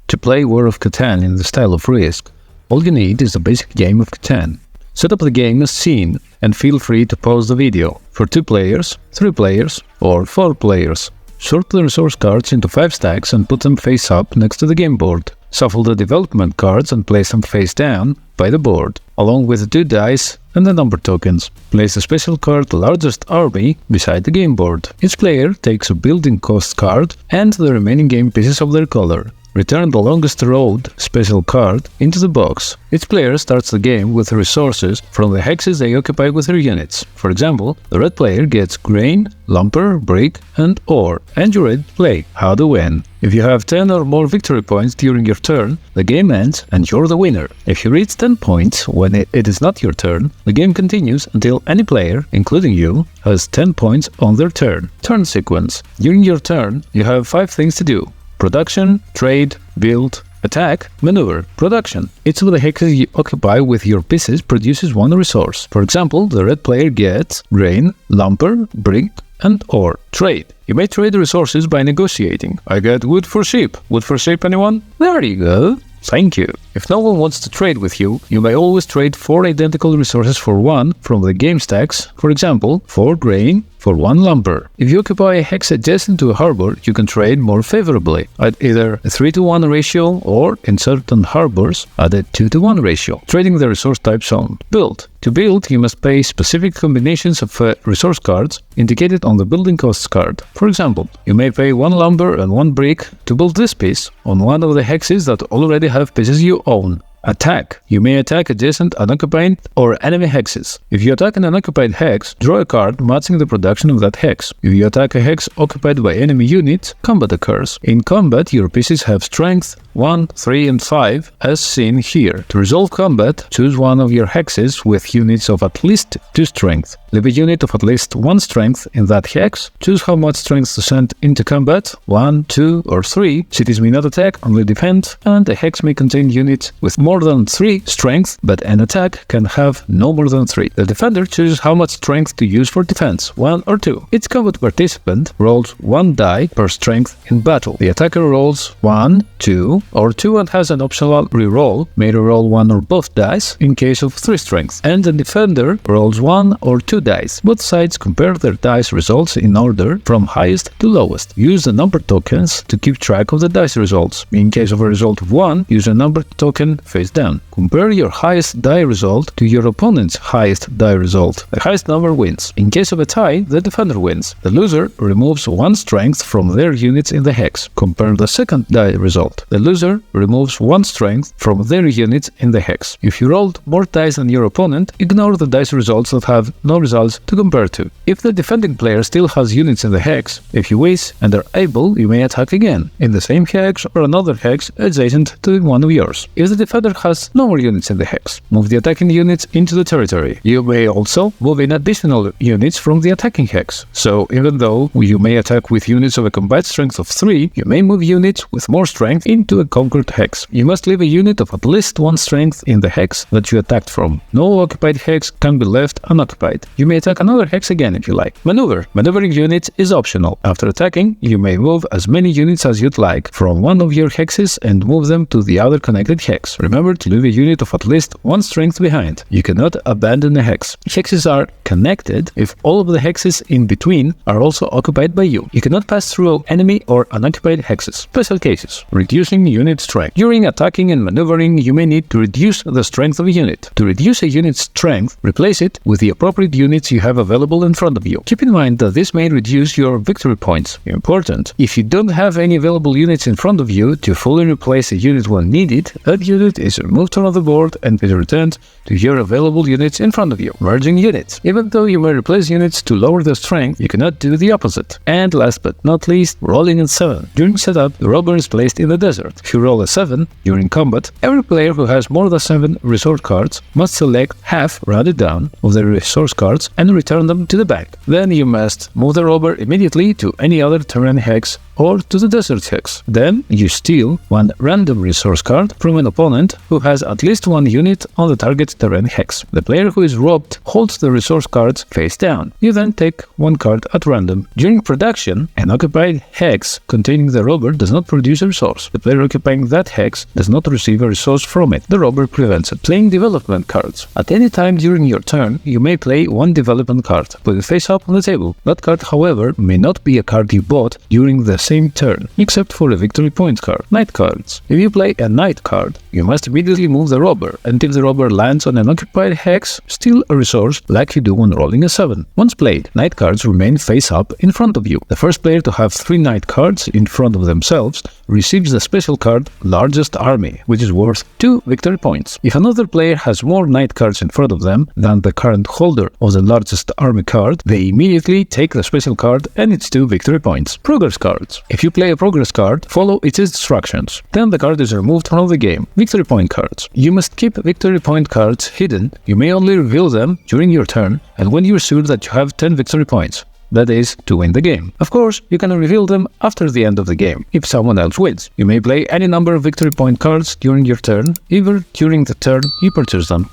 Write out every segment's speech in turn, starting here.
To play War of Catan in the style of Risk, all you need is a basic game of Catan. Set up the game as seen and feel free to pause the video for 2 players, 3 players or 4 players. Sort the resource cards into 5 stacks and put them face up next to the game board. Shuffle the development cards and place them face down by the board, along with the 2 dice and the number tokens. Place the special card Largest Army beside the game board. Each player takes a building cost card and the remaining game pieces of their color. Return the longest road special card into the box. Each player starts the game with resources from the hexes they occupy with their units. For example, the red player gets grain, lumber, brick, and ore, and you're ready to play. How to win? If you have 10 or more victory points during your turn, the game ends and you're the winner. If you reach 10 points when it is not your turn, the game continues until any player, including you, has 10 points on their turn. Turn sequence. During your turn, you have 5 things to do: production, trade, build, attack, maneuver. Production. Each of the hexes you occupy with your pieces produces 1 resource. For example, the red player gets grain, lumber, brick, and ore. Trade. You may trade resources by negotiating. I get wood for sheep. Wood for sheep, anyone? There you go. Thank you. If no one wants to trade with you, you may always trade 4 identical resources for 1 from the game stacks. For example, 4 grain for 1 lumber. If you occupy a hex adjacent to a harbor, you can trade more favorably at either a 3-to-1 ratio or, in certain harbors, at a 2-to-1 ratio, trading the resource type zone. Build. To build, you must pay specific combinations of resource cards indicated on the building costs card. For example, you may pay 1 lumber and 1 brick to build this piece on one of the hexes that already have pieces you own. Attack. You may attack adjacent unoccupied or enemy hexes. If you attack an unoccupied hex, draw a card matching the production of that hex. If you attack a hex occupied by enemy units, combat occurs. In combat, your pieces have strength 1, 3, and 5, as seen here. To resolve combat, choose one of your hexes with units of at least 2 strength. Leave a unit of at least 1 strength in that hex. Choose how much strength to send into combat, 1, 2, or 3. Cities may not attack, only defend, and a hex may contain units with more than 3 strength, but an attack can have no more than 3. The defender chooses how much strength to use for defense, 1 or 2. Each combat participant rolls 1 die per strength in battle. The attacker rolls 1, 2, or 2 and has an optional reroll, may reroll 1 or both dice in case of 3 strength, and the defender rolls 1 or 2 dice. Both sides compare their dice results in order from highest to lowest. Use the number tokens to keep track of the dice results. In case of a result of 1, use a number token face down. Compare your highest die result to your opponent's highest die result. The highest number wins. In case of a tie, the defender wins. The loser removes 1 strength from their units in the hex. Compare the second die result. The loser removes 1 strength from their units in the hex. If you rolled more dice than your opponent, ignore the dice results that have no results to compare to. If the defending player still has units in the hex, if you wish and are able, you may attack again, in the same hex or another hex adjacent to one of yours. If the defender has no more units in the hex, move the attacking units into the territory. You may also move in additional units from the attacking hex. So even though you may attack with units of a combined strength of 3, you may move units with more strength into a conquered hex. You must leave a unit of at least 1 strength in the hex that you attacked from. No occupied hex can be left unoccupied. You may attack another hex again if you like. Maneuver. Maneuvering units is optional. After attacking, you may move as many units as you'd like from one of your hexes and move them to the other connected hex. Remember to leave a unit of at least 1 strength behind. You cannot abandon a hex. Hexes are connected if all of the hexes in between are also occupied by you. You cannot pass through enemy or unoccupied hexes. Special cases. Reducing unit strength. During attacking and maneuvering, you may need to reduce the strength of a unit. To reduce a unit's strength, replace it with the appropriate units you have available in front of you. Keep in mind that this may reduce your victory points. Important. If you don't have any available units in front of you to fully replace a unit when needed, that unit is removed from the board and is returned to your available units in front of you. Merging units. Even though you may replace units to lower their strength, you cannot do the opposite. And last but not least, rolling in 7. During setup, the robber is placed in the desert. If you roll a 7 during combat, every player who has more than 7 resource cards must select half, rounded down, of the resource cards and return them to the bank. Then you must move the robber immediately to any other terrain hex or to the desert hex. Then you steal 1 random resource card from an opponent who has at least one unit on the target terrain hex. The player who is robbed holds the resource cards face down. You then take one card at random. During production, an occupied hex containing the robber does not produce a resource. The player occupying that hex does not receive a resource from it. The robber prevents it. Playing development cards. At any time during your turn, you may play one development card. Put it face up on the table. That card, however, may not be a card you bought during the same turn, except for a victory point card. Night cards. If you play a night card, you must immediately move the robber, and if the robber lands on an occupied hex, steal a resource like you do when rolling a 7. Once played, night cards remain face up in front of you. The first player to have 3 night cards in front of themselves receives the special card Largest Army, which is worth 2 victory points. If another player has more night cards in front of them than the current holder of the Largest Army card, they immediately take the special card and its 2 victory points. Progress cards. If you play a progress card, follow its instructions. Then the card is removed from the game. Victory point cards. You must keep victory point cards hidden. You may only reveal them during your turn and when you're sure that you have 10 victory points. That is, to win the game. Of course, you can reveal them after the end of the game, if someone else wins. You may play any number of victory point cards during your turn, either during the turn you purchase them.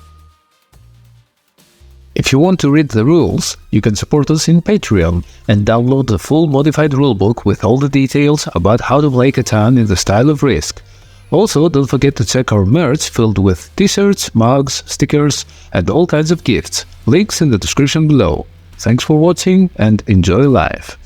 If you want to read the rules, you can support us in Patreon and download the full modified rulebook with all the details about how to play Catan in the style of Risk. Also, don't forget to check our merch filled with t-shirts, mugs, stickers, and all kinds of gifts. Links in the description below. Thanks for watching and enjoy life.